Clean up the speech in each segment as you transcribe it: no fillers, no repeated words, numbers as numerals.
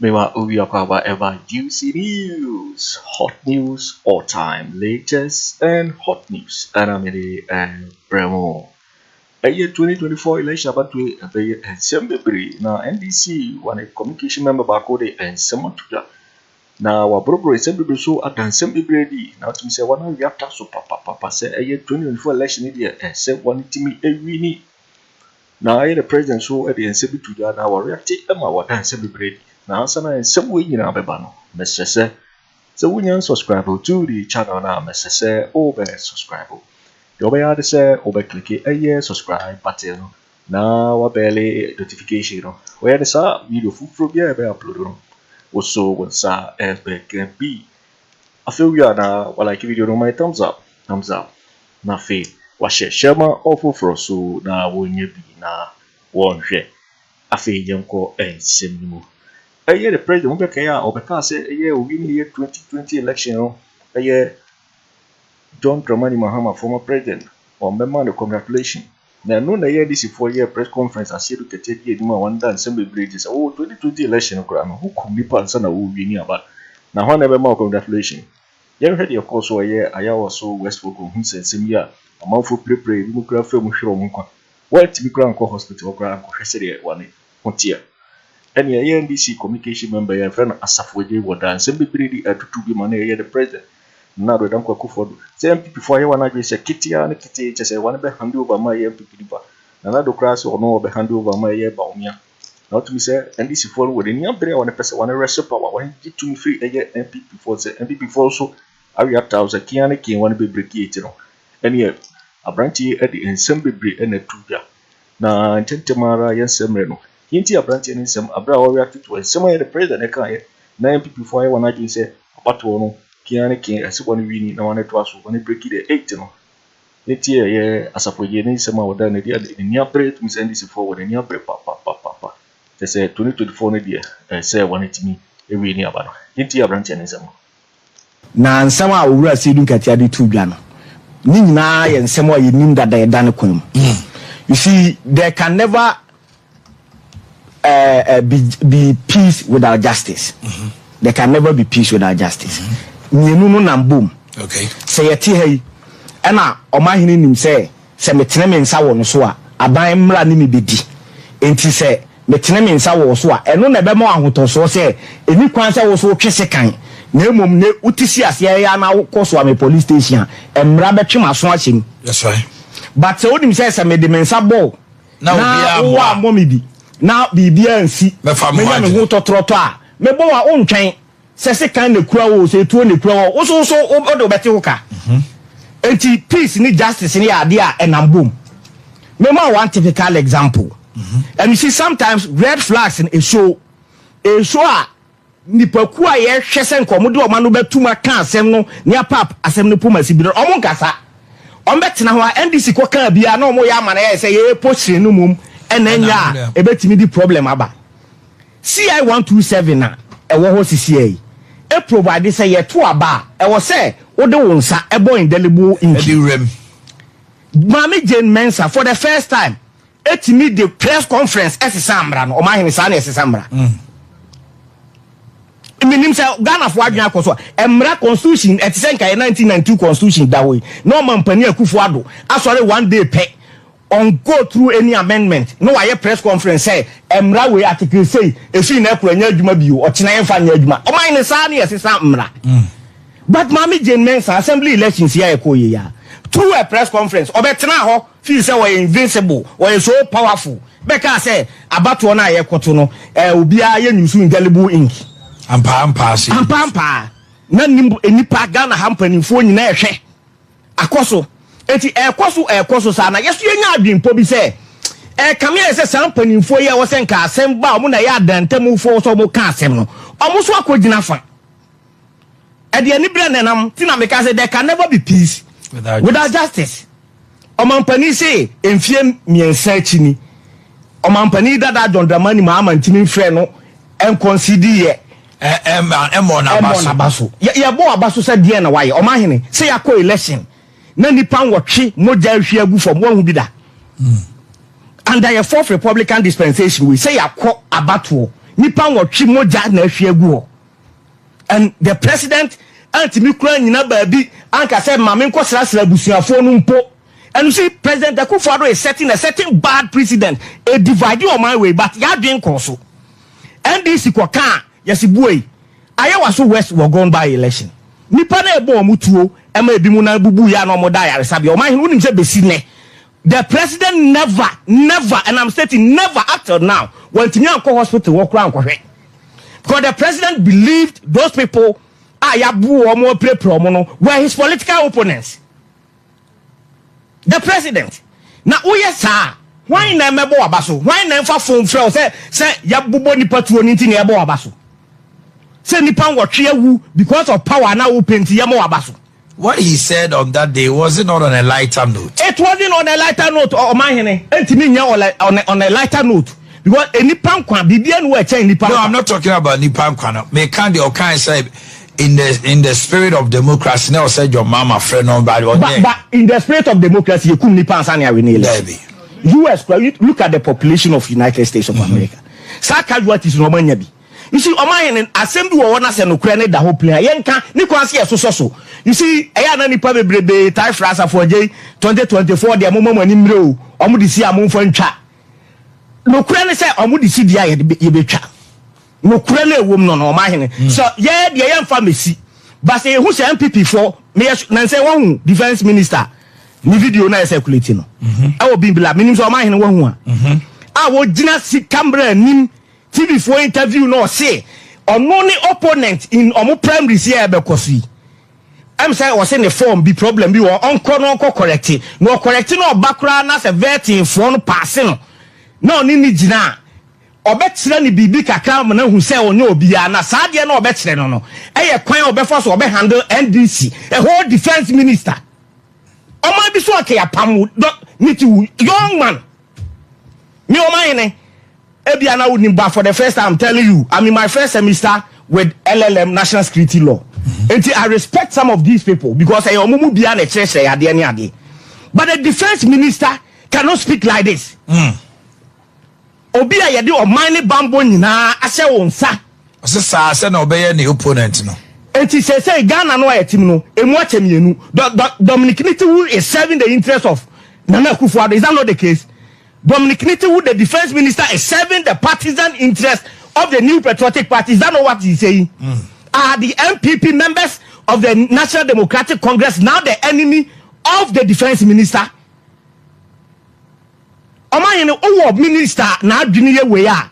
Mewa whatever juicy news, hot news, all time, latest and hot news. And I'm in Bremo. A year 2024 election about to be assembly. Now NDC one a communication member back over and someone to that. Now our broker assembly so at assembly ready. Now to say one we have to so papa say a year 2024 election year and say one to me a winnie. Now I the president so at the assembly to that now react Emma what assembly ready. Now, some some way in Abebano, Mr. Say, so we can subscribe to the channel now, Mr. Say, over subscribe. You may add say, over click a year subscribe button. Now, a barely notification. Where the video from here be uploaded. Also, what's Abelemkpe. I feel you are now, while I give you my thumbs up. Nothing. Wash it, Sherma, awful for so now, when you be now, one share. I feel young call and similar. A year the president Obekaya Obeka say a year we win year 2020 election. A year John Dramani Mahama, former president, or member congratulations. Now no year this is 4 year press conference as you look at it year one done assembly bridges. Oh 2020 election who could be person who win about. Now one never more congratulations. You heard your course so a year I also Westfolk who said same year a month for prepare demography Mushromunka. What to be grand hospital grand Cecilia one year. And your NDC communication member, your friend Asafo would dance and be ready to be money the president. Now, the Akufo Addo. Say, before you want to say, Kitty and Kitty, just say, one be hand over my MP. Another class or no be hand over my year Baumia. Not to be said, and this is for with any umbrella on a person, one arrest power, one get to me free a year MP before say, MP before so, I react out a Kiana King, one be brigade, and yet, a branch at the assembly breed and a 2 year. Now, and Tentamara, yes, Semreno. Hinti a branch and some abroad reacted to somewhere the president. I can't 9 people before I want to say about one Kiana King as one winning. No one to us when they break it 8. Next year, as a for Jenny, some of them in your bread, Miss Andy forward in your bread, papa. They say 2024 year, and say one it me a winning about Hinti a branch and some. Now, some are already seeing Katia to Ghana. Nina and some you knew that they had done a queen. You see, there can never be peace without justice. There can never be peace without justice. Ninu boom. Okay. Say yeti hey. Ena omahini nim say metene me nsa wo no so a aban mra ni me bedi. Enti say metene me nsa wo so a eno na be mo ahotoso say eni kwan say wo so twese kan. Na emom ne utisi ase ya na wo so am police station. Emra betwe maso ahyem. That's right. But say odim say me de me nsa bo. Na wo a mo me bi. Now bibia nsi me me ho totroto a me bo wa ontwen se kan ne kura wo se tuo ne kura wo so o do beti wo ka enti peace ni justice ni ade a enambom me ma one typical example and you see sometimes red flags in a show a nipaku a ye hwese nkomo de o ma no betuma ka asem no ne apap asem no puma si bi no o mo nkasa o betena ho a NDC ko ka bia na o mo ya amana ye se ye pochire no mum enenya ebetimi di problem aba CI 127 na ewo ho CCA e provide say ye to aba ewo say wo de wonsa ebo indelible ink Mami Jane Mensa for the first time etimi the press conference esesambra no o ma hene sa na esesambra minim say Ghana for adwen akoso emra constitution etisen kai 1992 constitution that way no man pani Akufo Addo asore one day pay on go through any amendment no why press conference say emra we article say efi na ekura nya adwuma bio o tena emfa nya adwuma o man ne sa na yesesa mra but Mami Jane Mensa assembly elections here ekoye ya through a press conference obetena ho feel say we invincible we so powerful beka say abato na yekoto no obi a ye nyusu indelible ink ampa na nipa Ghana hampanifo nyina ehwe akoso eti ekoso sa na yeso yenya adwempo bi se kame ese sampanifo ye wo se nka asem ba mo na ya adantamufo so mo ka asem no omo so akogina fa e de ani bre nenam ti na me ka say there can never be peace without justice omampani say enfie miensa chini omampani dada John Dramani Mahama ntimi frɛ no en consider ye emo na baso ye bo abaso se de na waye omahene say yakɔ election na nipa nwɔtwe moja hwe agu fam wo hu bi da under your fourth republican dispensation we say yakɔ abato nipa wotwe moja na ahwe agu. And the president antimi kura nyina baabi anka say mame nkosrasra busuafo no mpo. And you see, President Akufo Addo is setting a certain bad precedent, a divide on my way, but ya doing also. And this is what can, yes, boy. I was so west were gone by election. Nipa na ebo mutuo, ema ebi mu na bubu ya no mo die aresabi. O man who nim say besine. The president never, and I'm stating never up till now, went to Nyanko hospital walk around. Because the president believed those people ayabu or more pre-promono were his political opponents. The president. Now, oh yes, sir. Why na mebo abaso? Why na fa phone frɛ say ya bubo nipa tuo ni nti na ebo abaso? Say nipa nwotwe awu because of power na wo penti ya mo abaso. What he said on that day, was it not on a lighter note? It wasn't on a lighter note, or my hene. Entimi nya on a lighter note. Because any pankwa bibia no e chen nipa. No, I'm not talking about ni pankwa. Me can the kind say in the spirit of democracy, now said your mama friend nobody. But in the spirit of democracy, you couldn't nipa ansanya we need. US, look at the population of United States of America. Saka what is no manya bi. You see, Oman assembly or one no krane the whole player. Yenka ni kwansi so. You see, eya na nipa bebrebe tie frasa for J 2024 dia momo ani mre o. Omo di si amomfo ntwa. No krane say omo di si dia ye betwa. No krane ewom no no Oman. So ye dia ye mfa mesi. But say who say MPP for me na say one defense minister. Ni video na circulate no. I will be bla minim so Oman wo hu a. I will gina si camera nim TV for interview no say on only opponent in omo primaries here be kosi. I'm saying was in the form be problem be or unko no correct no bakra na se vetting for no passing no ni gina obetre ni bibi kakra mo na hu say onye obi ya na saade na obetre no eye kwan obefa so obe handle NDC a whole defense minister o ma bi so akeyapam need young man me o man Ebiana Unimba for the first time, I'm telling you, I'm in my first semester with LLM National Security Law. And I respect some of these people because I am but the defense minister cannot speak like this. Obia yadi o mine bambo nyina ase wonsa. Ose say na obey any opponent no. And he say Ghana no ayetim no, emu achemienu. Dominic Nitu is serving the interest of Nana Akufo Addo. Is that not the case? Dominic Nitu, the defense minister, is serving the partisan interest of the New Patriotic Party. Is that not what he's saying? Are the MPP members of the National Democratic Congress now the enemy of the defense minister? Oman o minister na adwini ye we a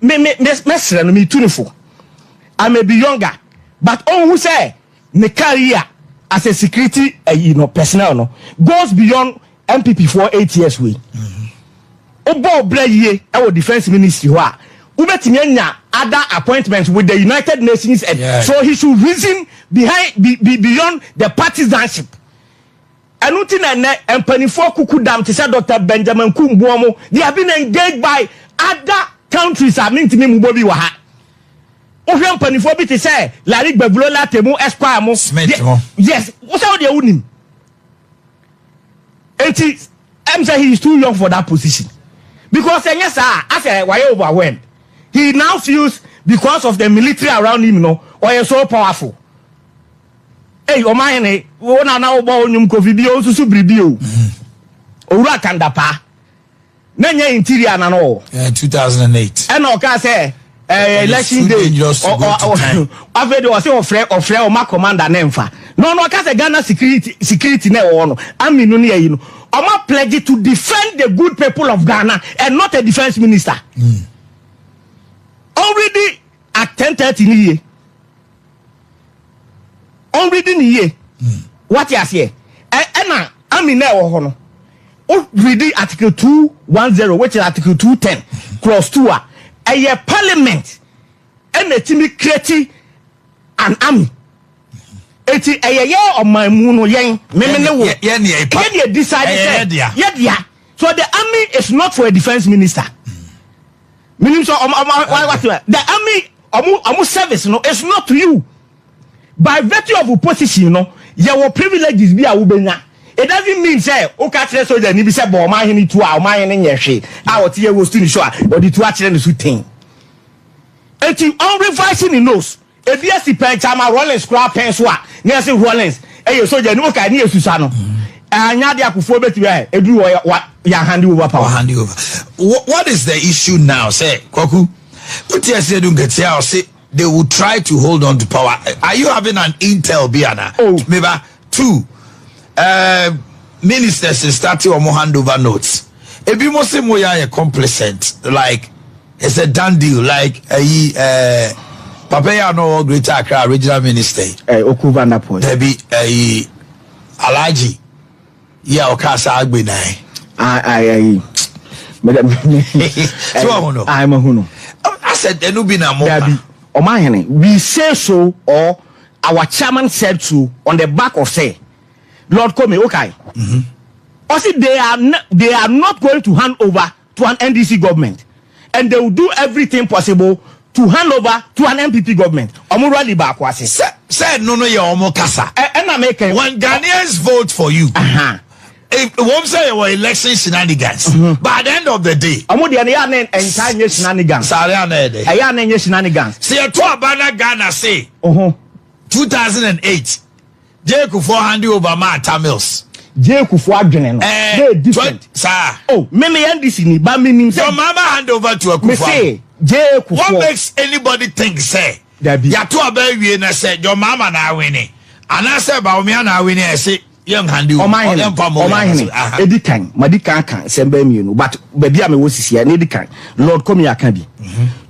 me tunifo. I may be younger, but on who say me career as a security personnel no goes beyond MPP for 8 years we. Obo breye our defense ministry ho a ubetimi anya other appointments with the United Nations and so he should reason beyond the partisanship. Anuti na empanifo kukudam to say Dr. Benjamin Kumbuomo, they have been engaged by other countries. I mean to me mubobi wa ha. Ohwe empanifo bi to say Larry Gbagbulola Temu Esquire mo. Yes, what's how they unim? I'm saying he is too young for that position. Because yes, sir, after why overwhelmed, he now feels because of the military around him, or is so powerful. Hey, Oman, wona na obo onyum Covid so bribio. Owura Kandapa. Nanya interior na no. 2008. And oka say election day. After was ofre o ma commander nemfa. No oka say Ghana security na wo no. Aminu ne yi no. Oma pledge to defend the good people of Ghana and not a defense minister. Already at 10:30 niye. Already niye. What you say? Ena amina wo ho no. O read article 210 which is article 210 clause 2 a parliament and the team create an army. Eti eyeye omamu no yen memene wo ye decide so the army is not for a defense minister. Meaning so what the army omu service no is not to you by virtue of position no your privileges be a wubenya. It doesn't mean say o ka kire soldier ni bi say bo ma hini tu a o ma hini nyehwe a o tie wo stu ni so a o di tu a kire ni su ten enti on revising the nose e bia si pen chama Rollins crowd pen so a na say Rollins e so jani o ka ni esusa no anya de Akufo beti e edu ya hand over power. What is the issue now? Say Kwaku, what you say don't get here say they will try to hold on to power. Are you having an intel biana? Oh, maybe 2 ministers starting on handover notes. If you must say more complacent, like it's a done deal, like Papa no Greater Accra regional minister. Okuvanda point. There be Alaji. Yeah, Okasa Agbinai. I'm a huno. I said there no be na more. We say so, or our chairman said so on the back of say, Lord Kome, okay. Also, they are not going to hand over to an NDC government, and they will do everything possible to hand over to an MPP government. Omurali Bakwasi said no your omokasa. And I make when Ghanaians vote for you. It won't say your election shenanigans, but at the end of the day, shenanigans. See a 2 Abana Ghana say 2008 Akufo hand over my Tamils. Akufo Addo they different. Oh, meme NDC ni ba menim say your mama hand over to Akufo. What makes anybody think say ya 2 Abawie na say your mama na winning and I say ba me na winning say young handy edikan madikan kan semba mienu but baby am wo sisia na edikan Lord come ya kan bi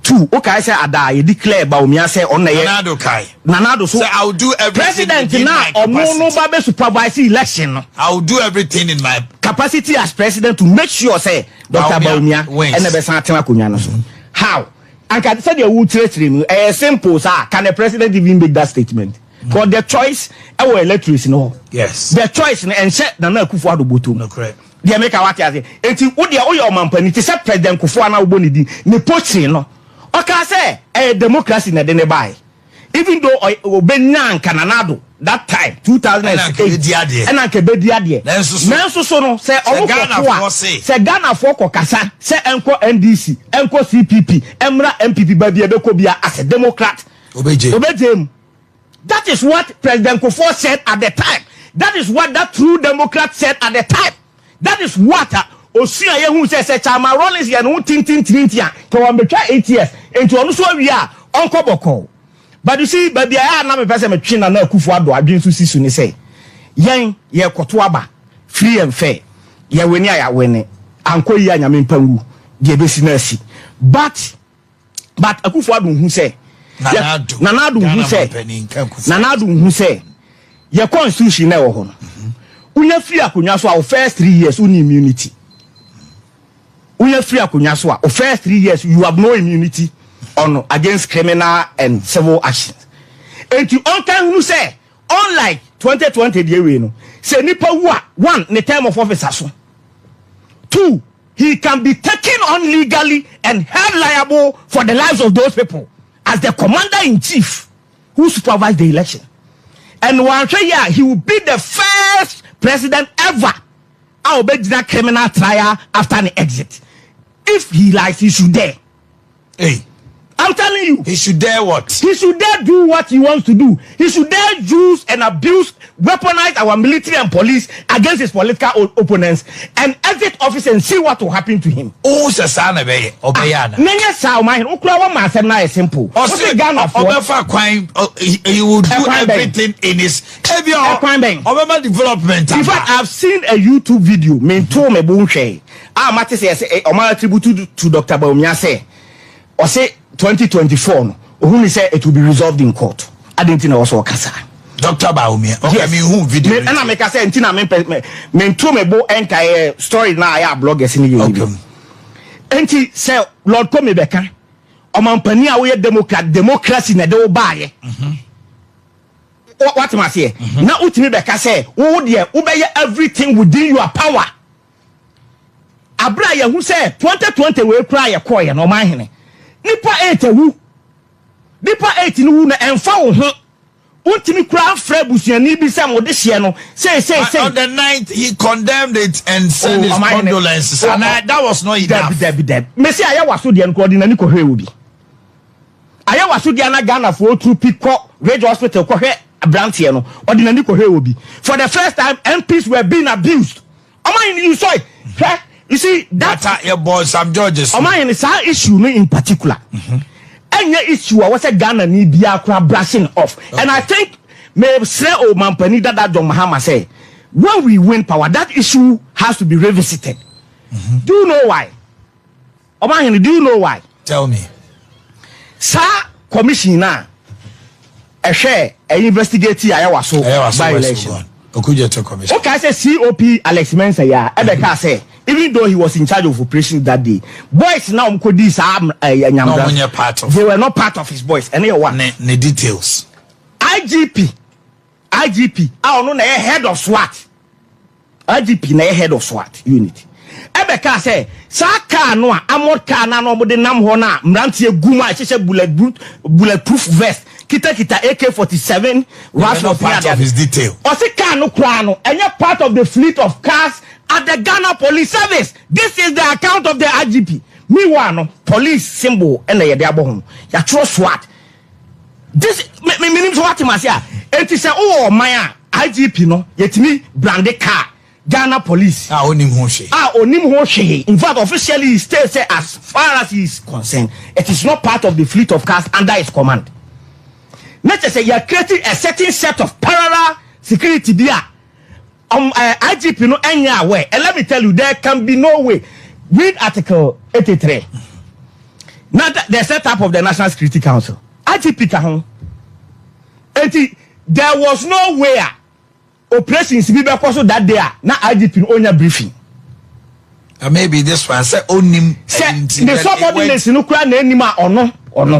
2 okay say Atta ye declare ba o me say on na ye nanado so I'll do everything president na no ba be supervise election no I'll do everything in my capacity as president to make sure say Dr. Baumia and be san atena konwa no so how and can say the wo tire no simple sir can the president even make that statement? Because the choice, our electorate, no. Yes. The choice, and said, Nana Akufo Addo botu. No, correct. The America what you say. And to what the oil man, it is a President Akufo Addo bonidi. Ne pochi no. Okay, say a democracy na dene buy. Even though Obenyan Cananado that time 2008, and I can be the idea. Nanso so no say Ghana say Ghana for kokasa say enko NDC, enko CPP, emra MPP baby ebekobia as a Democrat. Obejem. That is what President Akufo said at the time. That is what that true Democrat said at the time. That is what Osia Yehu says. Chama Rollins ya no tin to one betray 8 years. Into onu so we are Uncle Boko. But you see, baby, I am not a person me twin na Akufo Addo adwen so sisu ni say. Yen ye koto aba free and fair. Ye weni ya weni. Anko yi anyame mpangu. Ye besi na si. But Akufo Addo hu say Nanado who say your constitution na wo ho no unya free akonwa so our first 3 years uni immunity unya free akonwa so our first 3 years you have no immunity on against criminal and civil actions and you on time who say unlike 2020 the way no say nipa wu a 1 the term of office aso 2 he can be taken on legally and held liable for the lives of those people as the commander-in-chief who supervised the election. And one year, he will be the first president ever to be a criminal trial after an exit. If he likes, he should dare. Hey. I'm telling you. He should dare what? He should dare do what he wants to do. He should dare use and abuse, weaponize our military and police against his political opponents and exit office and see what will happen to him. Oh, Sasana Bay, Obayana. Nanya Sao, my Ukrawa Masana is simple. He will do everything in his development. In fact, I've seen a YouTube video, Mento Mebunche. Mati says, Omar attribute to Dr. Baumia say, or say 2024, who say it will be resolved in court. I didn't know also Kasa. Dr. Baumia. Okay, yes. Who video? And I make a say, Tina Mento Mebo Enka story now. I have bloggers in the okay. And he say, Lord Kome Beka, Omampania, we democracy na do buy. What am I say? Now, Utimi Beka say, oh dear, obey everything within your power. Abraya who say 2020 we cry a coy and Omahene. Nipa 8 wu. Nipa 8 no na emfa wo ho. Untimi kra frebusia ni bi say mo de hye no. Say. On the 9th he condemned it and sent his condolences. And that was not enough. Deb. Messi aya waso de nko de nani ko hwe obi. Ayawa so dia na Ghana for through Pico Radio Hospital ko hwe Abrantie no ordinary ko hwe obi. For the first time MPs were being abused. Oman you saw it. You see that your boy Sam Georges. Oman is our issue no in particular. Any issue was a Ghana ni bia kra brushing off. Okay. And I think may say o mampani that John Mahama say when we win power that issue has to be revisited. Do you know why? Oman, do you know why? Tell me. Sir commissioner a share a investigate Ayawa so by election. Okay, I say COP Alex Mensa ya Ebeka say even though he was in charge of operations that day, boys now could this they were not part of his boys. And one the details. IGP I don't know head of SWAT. IGP na head of SWAT unit. Ebeka say sa car no amod car na no mo de nam ho na mrantie guma che bulletproof vest kita AK-47 was not part of his detail. Ose car no kra no enye part of the fleet of cars at the Ghana Police Service. This is the account of the IGP. Meanwhile no police symbol and ye de abon ya tro SWAT. This me SWAT masia enti say oh man IGP no yetimi branded car Ghana Police. Onim ho she. In fact, officially, he states as far as he is concerned, it is not part of the fleet of cars under his command. Let's just say you are creating a certain set of parallel security there. IGP no any way. And let me tell you, there can be no way. Read Article 83. Now the setup of the National Security Council. IGP kahon. There was nowhere. Operations be because that day na IGP onya briefing. Maybe this one say onim the subordinates no kra na anima ono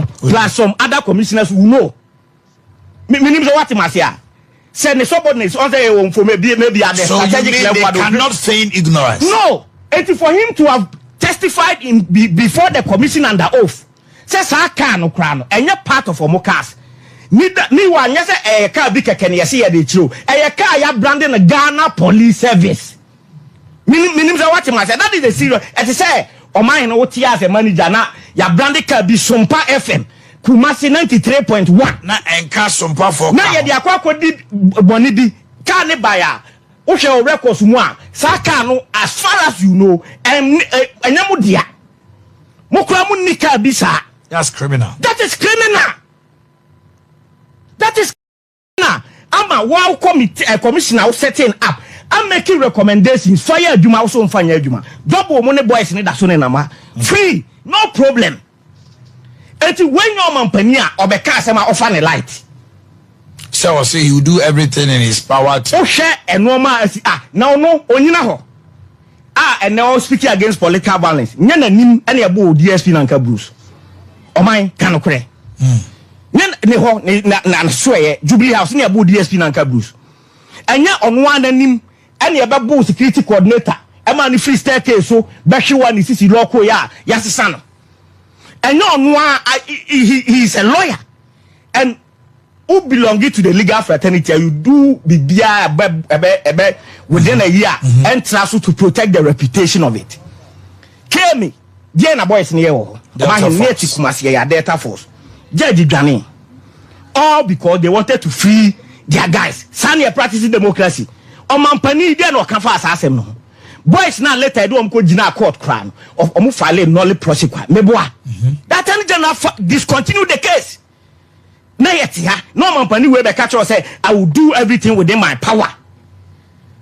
plus some other commissioners who know. Minim so what masia. Say the subordinates on say for maybe at the strategic level. They cannot feign ignorance. No, it is for him to have testified in before the commission under oath. Say sa car no kra no enye part of omokas. Ni wa nyese car bi keke ne yesi ye de chiro car ya branding the Ghana Police Service. Minim say what say that is the serious. It say o man no tie as a manager na ya branding car bi Sompa FM Kumasi 93.1 na enka Sompa for na ye de akwakodi boni bi car ne baya wo hwe o records mu a sa car no as far as you know enyamu dia mo kura mu ni car bi sa. That's criminal. That is criminal. That is now. I'm a wow committee commissioner setting up. I'm making recommendations. Fire Juma also on Fire Juma. Double money boys in that nama. Free, no problem. And when your man penia or Becasama offer a light. So say you do everything in his power to share and normal now no oninaho. And now speaking against political violence. Nyana nim any abo DSP Nanka Bruce. O mine cannot cray. Na swear Jubilee House near Boo DSP Nanka Bruce. And yet on one and him any about security coordinator, a man free staircase so Bashi one is local ya Yasano. And on one he is a lawyer and who belonging to the legal fraternity, you do be within a year and trust to protect the reputation of it. Kill me, Diana boys near Delta Force. Judge Johnny. All because they wanted to free their guys. Sanya practicing democracy. Omampani they no can fast asem no. Boys now later do amko jina court crown of omu file no prosecute. Meboa. That any general discontinue the case. Na yet ya no omampani we be catch us say I will do everything within my power.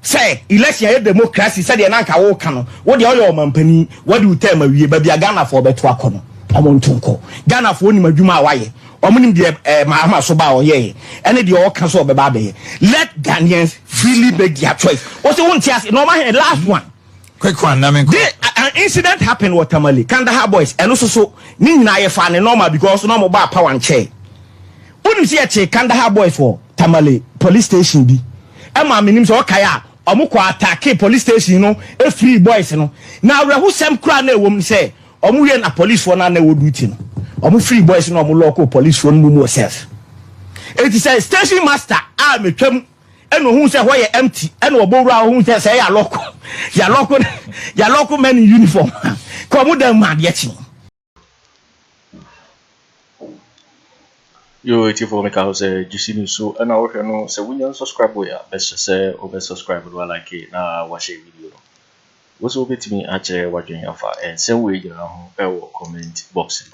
Say election democracy say the nanka wo kan no. What the oyo omampani what do you tell me we be Ghana for beto akono. Omontonko Ghana for ni madwuma awaye omunim de mahama so ba oye ene de o kan so obeba be let Ghanaians freely make their choice. What you want to no man last one Kweku Annan an incident happened with Tamale Kandahar boys and also so ni nyina ye fa ne normal because no mo ba power and chair unim see che Kandahar boys for Tamale police station bi e ma menim so okaya omukọ attack police station no e free boys no na Refʊse kura na ewom say omu ye na police for na wo duty no omu free boys no omu local police for no more self it is a station master a metwam eno hu say why empty eno obowura hu say ya local men in uniform come dem ma de chi Yo, it's for me cause just see so and our no so when you subscribe we best say over subscribe do like it na watch a video. What's over to me actually watching your far and same way you know comment box.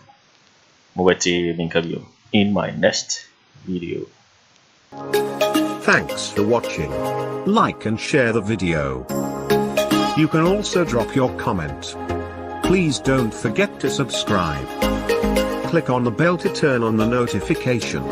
Moweti Minkabio in my next video. Thanks for watching. Like and share the video. You can also drop your comment. Please don't forget to subscribe. Click on the bell to turn on the notification.